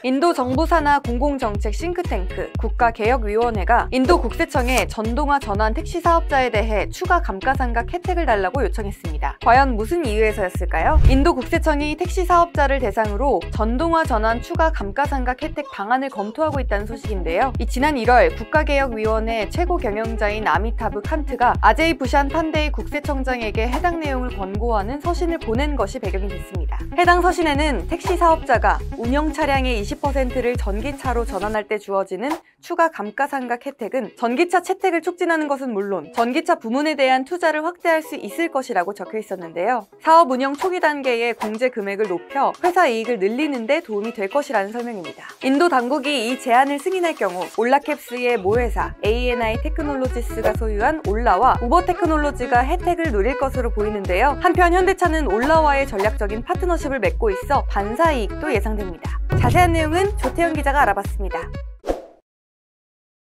인도 정부 산하 공공정책 싱크탱크 국가개혁위원회가 인도 국세청에 전동화 전환 택시 사업자에 대해 추가 감가상각 혜택을 달라고 요청했습니다. 과연 무슨 이유에서였을까요? 인도 국세청이 택시 사업자를 대상으로 전동화 전환 추가 감가상각 혜택 방안을 검토하고 있다는 소식인데요. 지난 1월 국가개혁위원회 최고 경영자인 아미타브 칸트가 아제이 부샨 판데이 국세청장에게 해당 내용을 권고하는 서신을 보낸 것이 배경이 됐습니다. 해당 서신에는 택시 사업자가 운영 차량의 20%를 전기차로 전환할 때 주어지는 추가 감가상각 혜택은 전기차 채택을 촉진하는 것은 물론 전기차 부문에 대한 투자를 확대할 수 있을 것이라고 적혀 있었는데요. 사업 운영 초기 단계의 공제 금액을 높여 회사 이익을 늘리는 데 도움이 될 것이라는 설명입니다. 인도 당국이 이 제안을 승인할 경우 올라캡스의 모회사 ANI 테크놀로지스가 소유한 올라와 우버 테크놀로지가 혜택을 누릴 것으로 보이는데요. 한편 현대차는 올라와의 전략적인 파트너십을 맺고 있어 반사 이익도 예상됩니다. 자세한 내용은 조태현 기자가 알아봤습니다.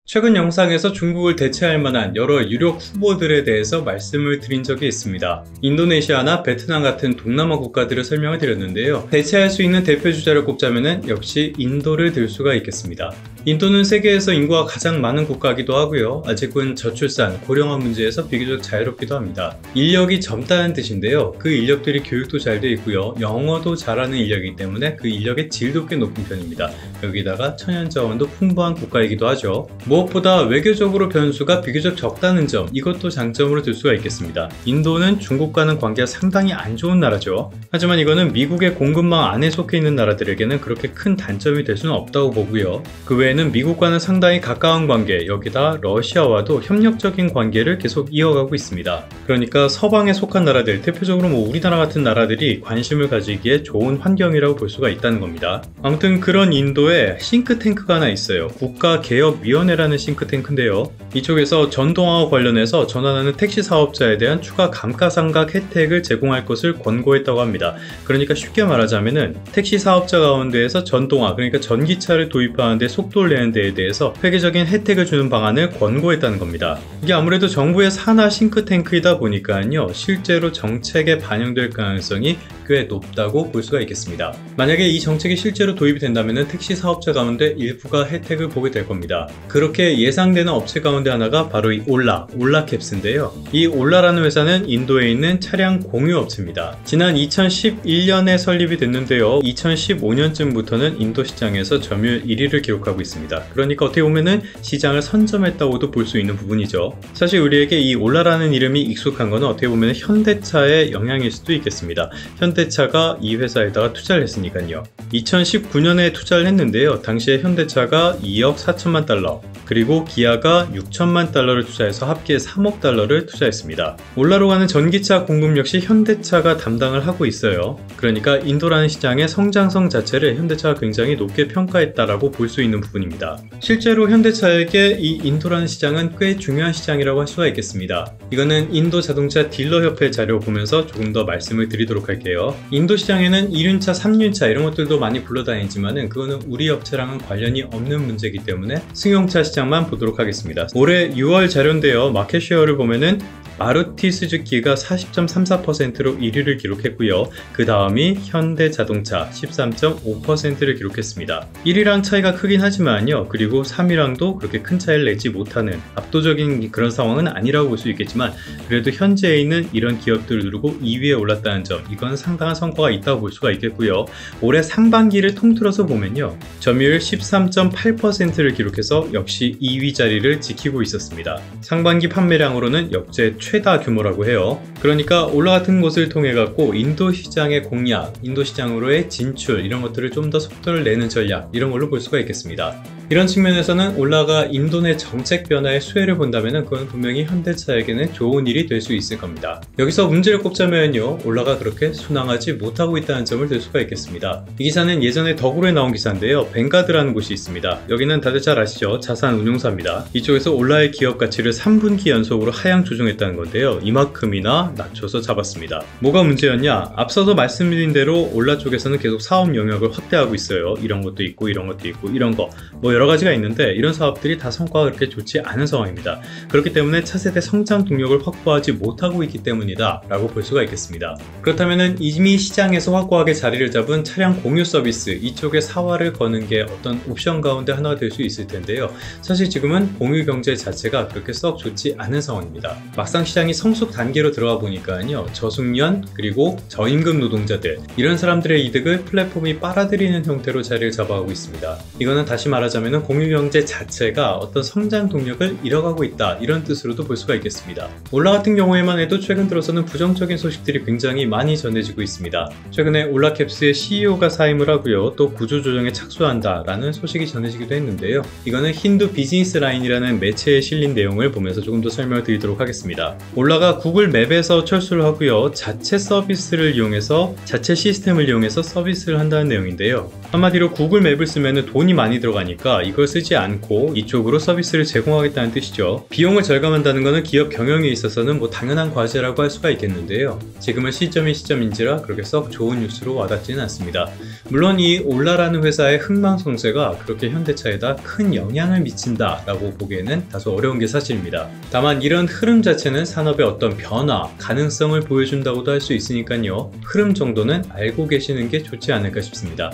최근 영상에서 중국을 대체할 만한 여러 유력 후보들에 대해서 말씀을 드린 적이 있습니다. 인도네시아나 베트남 같은 동남아 국가들을 설명을 드렸는데요. 대체할 수 있는 대표 주자를 꼽자면 역시 인도를 들 수가 있겠습니다. 인도는 세계에서 인구가 가장 많은 국가이기도 하고요. 아직은 저출산, 고령화 문제에서 비교적 자유롭기도 합니다. 인력이 젊다는 뜻인데요. 그 인력들이 교육도 잘 돼 있고요. 영어도 잘하는 인력이기 때문에 그 인력의 질도 꽤 높은 편입니다. 여기다가 천연자원도 풍부한 국가이기도 하죠. 무엇보다 외교적으로 변수가 비교적 적다는 점, 이것도 장점으로 들 수가 있겠습니다. 인도는 중국과는 관계가 상당히 안 좋은 나라죠. 하지만 이거는 미국의 공급망 안에 속해 있는 나라들에게는 그렇게 큰 단점이 될 수는 없다고 보고요. 그 외에는 미국과는 상당히 가까운 관계, 여기다 러시아와도 협력적인 관계를 계속 이어가고 있습니다. 그러니까 서방에 속한 나라들, 대표적으로 우리나라 같은 나라들이 관심을 가지기에 좋은 환경이라고 볼 수가 있다는 겁니다. 아무튼 그런 인도에 싱크탱크가 하나 있어요. 국가개혁위원회라는 싱크탱크인데요. 이쪽에서 전동화와 관련해서 전환하는 택시 사업자에 대한 추가 감가상각 혜택을 제공할 것을 권고했다고 합니다. 그러니까 쉽게 말하자면은 택시 사업자 가운데에서 전동화, 그러니까 전기차를 도입하는데 속도를 내는 데에 대해서 획기적인 혜택을 주는 방안을 권고했다는 겁니다. 이게 아무래도 정부의 산하 싱크탱크이다 보니까요, 실제로 정책에 반영될 가능성이 꽤 높다고 볼 수가 있겠습니다. 만약에 이 정책이 실제로 도입이 된다면 택시 사업자 가운데 일부가 혜택을 보게 될 겁니다. 그렇게 예상되는 업체 가운데 하나가 바로 이 올라캡스인데요. 이 올라라는 회사는 인도에 있는 차량 공유 업체입니다. 지난 2011년에 설립이 됐는데요. 2015년쯤부터는 인도 시장에서 점유율 1위를 기록하고 있습니다. 그러니까 어떻게 보면은 시장을 선점했다고도 볼 수 있는 부분이죠. 사실 우리에게 이 올라라는 이름이 익숙한 거는 어떻게 보면 현대차의 영향일 수도 있겠습니다. 현대차가 이 회사에다가 투자를 했으니까요. 2019년에 투자를 했는데요. 당시에 현대차가 2억 4천만 달러, 그리고 기아가 6천만 달러를 투자해서 합계 3억 달러를 투자했습니다. 올라로 가는 전기차 공급 역시 현대차가 담당을 하고 있어요. 그러니까 인도라는 시장의 성장성 자체를 현대차가 굉장히 높게 평가했다라고 볼 수 있는 부분입니다. 실제로 현대차에게 이 인도라는 시장은 꽤 중요한 시장이라고 할 수가 있겠습니다. 이거는 인도 자동차 딜러협회 자료 보면서 조금 더 말씀을 드리도록 할게요. 인도 시장에는 1륜차, 3륜차 이런 것들도 많이 굴러다니지만은 그거는 우리 업체랑은 관련이 없는 문제이기 때문에 승용차 시장만 보도록 하겠습니다. 올해 6월 자료인데요. 마켓 쉐어를 보면은 마루티 스즈키가 40.34%로 1위를 기록했고요. 그 다음이 현대자동차 13.5%를 기록했습니다. 1위랑 차이가 크긴 하지만요. 그리고 3위랑도 그렇게 큰 차이를 내지 못하는 압도적인 그런 상황은 아니라고 볼 수 있겠지만 그래도 현재에 있는 이런 기업들을 누르고 2위에 올랐다는 점, 이건 상당한 성과가 있다고 볼 수가 있겠고요. 올해 상반기를 통틀어서 보면요. 점유율 13.8%를 기록해서 역시 2위 자리를 지키고 있었습니다. 상반기 판매량으로는 역대 최다 규모라고 해요. 그러니까 올라 같은 곳을 통해 갖고 인도 시장의 공략, 인도 시장으로의 진출 이런 것들을 좀 더 속도를 내는 전략, 이런 걸로 볼 수가 있겠습니다. 이런 측면에서는 올라가 인도 내 정책 변화의 수혜를 본다면 그건 분명히 현대차에게는 좋은 일이 될 수 있을 겁니다. 여기서 문제를 꼽자면요, 올라가 그렇게 순항하지 못하고 있다는 점을 들 수가 있겠습니다. 이 기사는 예전에 더구로에 나온 기사인데요. 뱅가드라는 곳이 있습니다. 여기는 다들 잘 아시죠? 자산 운용사입니다. 이쪽에서 올라의 기업 가치를 3분기 연속으로 하향 조정했다는 건데요. 이만큼이나 낮춰서 잡았습니다. 뭐가 문제였냐? 앞서서 말씀드린 대로 올라 쪽에서는 계속 사업 영역을 확대하고 있어요. 이런 것도 있고 이런 것도 있고 이런 거 뭐 여러 가지가 있는데 이런 사업들이 다 성과가 그렇게 좋지 않은 상황입니다. 그렇기 때문에 차세대 성장 동력을 확보하지 못하고 있기 때문이다 라고 볼 수가 있겠습니다. 그렇다면 이미 시장에서 확고하게 자리를 잡은 차량 공유 서비스 이쪽에 사활을 거는 게 어떤 옵션 가운데 하나가 될 수 있을 텐데요. 사실 지금은 공유 경제 자체가 그렇게 썩 좋지 않은 상황입니다. 막상 시장이 성숙 단계로 들어가 보니까요, 저숙련 그리고 저임금 노동자들 이런 사람들의 이득을 플랫폼이 빨아들이는 형태로 자리를 잡아가고 있습니다. 이거는 다시 말하자면 공유 경제 자체가 어떤 성장 동력을 잃어가고 있다 이런 뜻으로도 볼 수가 있겠습니다. 올라 같은 경우에만 해도 최근 들어서는 부정적인 소식들이 굉장히 많이 전해지고 있습니다. 최근에 올라캡스의 CEO가 사임을 하고요, 또 구조조정에 착수한다라는 소식이 전해지기도 했는데요. 이거는 힌두 비즈니스 라인이라는 매체에 실린 내용을 보면서 조금 더 설명을 드리도록 하겠습니다. 올라가 구글 맵에서 철수를 하고요, 자체 서비스를 이용해서 자체 시스템을 이용해서 서비스를 한다는 내용인데요. 한마디로 구글 맵을 쓰면 돈이 많이 들어가니까 이걸 쓰지 않고 이쪽으로 서비스를 제공하겠다는 뜻이죠. 비용을 절감한다는 것은 기업 경영에 있어서는 뭐 당연한 과제라고 할 수가 있겠는데요. 지금은 시점이 시점인지라 그렇게 썩 좋은 뉴스로 와닿지는 않습니다. 물론 이 올라라는 회사의 흥망성쇠가 그렇게 현대차에다 큰 영향을 미친다라고 보기에는 다소 어려운 게 사실입니다. 다만 이런 흐름 자체는 산업의 어떤 변화, 가능성을 보여준다고도 할 수 있으니까요. 흐름 정도는 알고 계시는 게 좋지 않을까 싶습니다.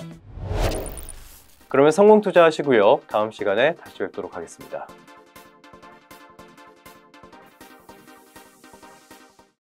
그러면 성공 투자하시고요. 다음 시간에 다시 뵙도록 하겠습니다.